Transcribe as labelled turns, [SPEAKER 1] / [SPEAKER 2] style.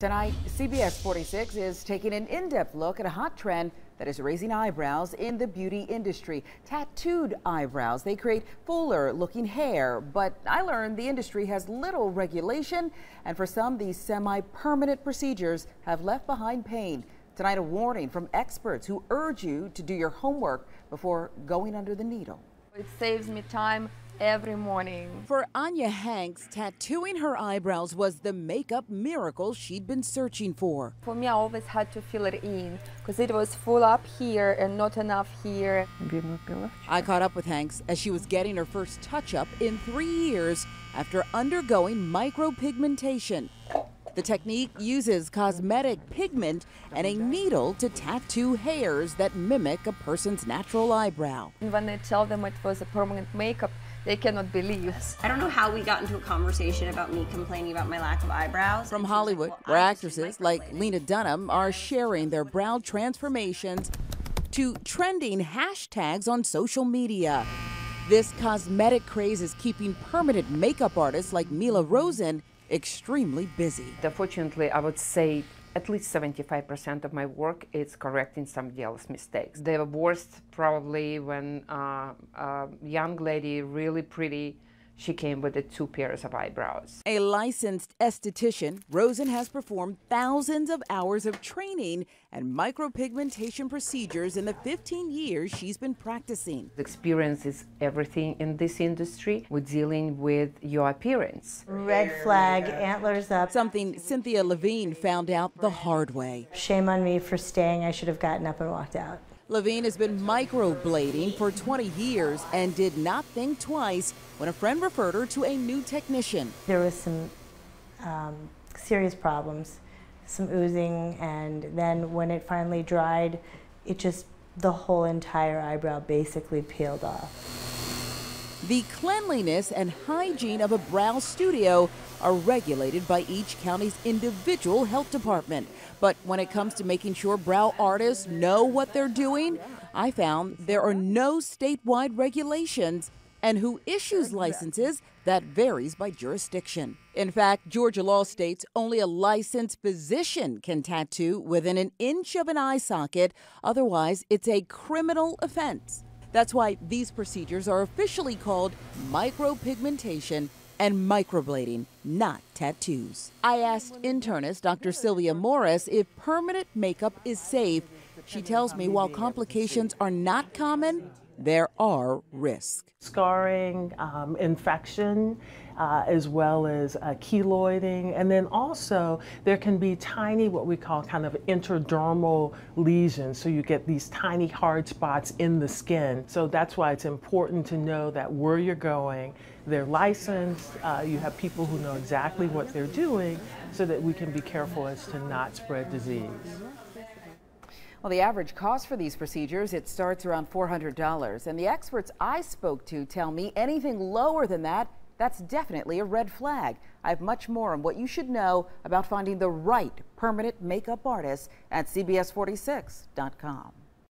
[SPEAKER 1] Tonight, CBS 46 is taking an in-depth look at a hot trend that is raising eyebrows in the beauty industry. Tattooed eyebrows. They create fuller looking hair, but I learned the industry has little regulation, and for some, these semi-permanent procedures have left behind pain. Tonight, a warning from experts who urge you to do your homework before going under the needle.
[SPEAKER 2] It saves me time every morning.
[SPEAKER 1] For Anya Hanks, tattooing her eyebrows was the makeup miracle she'd been searching for.
[SPEAKER 2] For me, I always had to fill it in because it was full up here and not enough here.
[SPEAKER 1] I caught up with Hanks as she was getting her first touch-up in 3 years after undergoing micropigmentation. The technique uses cosmetic pigment and a needle to tattoo hairs that mimic a person's natural eyebrow.
[SPEAKER 2] And when I tell them it was a permanent makeup, they cannot believe.
[SPEAKER 3] I don't know how we got into a conversation about me complaining about my lack of eyebrows.
[SPEAKER 1] From Hollywood, where actresses like Lena Dunham are sharing their brow transformations to trending hashtags on social media. This cosmetic craze is keeping permanent makeup artists like Mila Rosen extremely busy.
[SPEAKER 4] Unfortunately, I would say at least 75% of my work is correcting somebody else's mistakes. The worst probably when a young lady, really pretty, she came with the 2 pairs of eyebrows.
[SPEAKER 1] A licensed esthetician, Rosen has performed thousands of hours of training and micropigmentation procedures in the 15 years she's been practicing.
[SPEAKER 4] Experience is everything in this industry. We're dealing with your appearance.
[SPEAKER 5] Red flag, antlers up.
[SPEAKER 1] Something Cynthia Levine found out the hard way.
[SPEAKER 5] Shame on me for staying. I should have gotten up and walked out.
[SPEAKER 1] Levine has been microblading for 20 years and did not think twice when a friend referred her to a new technician.
[SPEAKER 5] There was some serious problems, some oozing, and then when it finally dried, the whole entire eyebrow basically peeled off.
[SPEAKER 1] The cleanliness and hygiene of a brow studio are regulated by each county's individual health department. But when it comes to making sure brow artists know what they're doing, I found there are no statewide regulations, and who issues licenses, that varies by jurisdiction. In fact, Georgia law states only a licensed physician can tattoo within an inch of an eye socket, otherwise it's a criminal offense. That's why these procedures are officially called micropigmentation and microblading, not tattoos. I asked internist Dr. Sylvia Morris if permanent makeup is safe. She tells me while complications are not common, there are risks.
[SPEAKER 6] Scarring, infection, as well as keloiding, and then also there can be tiny, what we call kind of interdermal lesions, so you get these tiny hard spots in the skin. So that's why it's important to know that where you're going, they're licensed, you have people who know exactly what they're doing so that we can be careful as to not spread disease.
[SPEAKER 1] Well, the average cost for these procedures, it starts around $400. And the experts I spoke to tell me anything lower than that, that's definitely a red flag. I have much more on what you should know about finding the right permanent makeup artist at CBS46.com.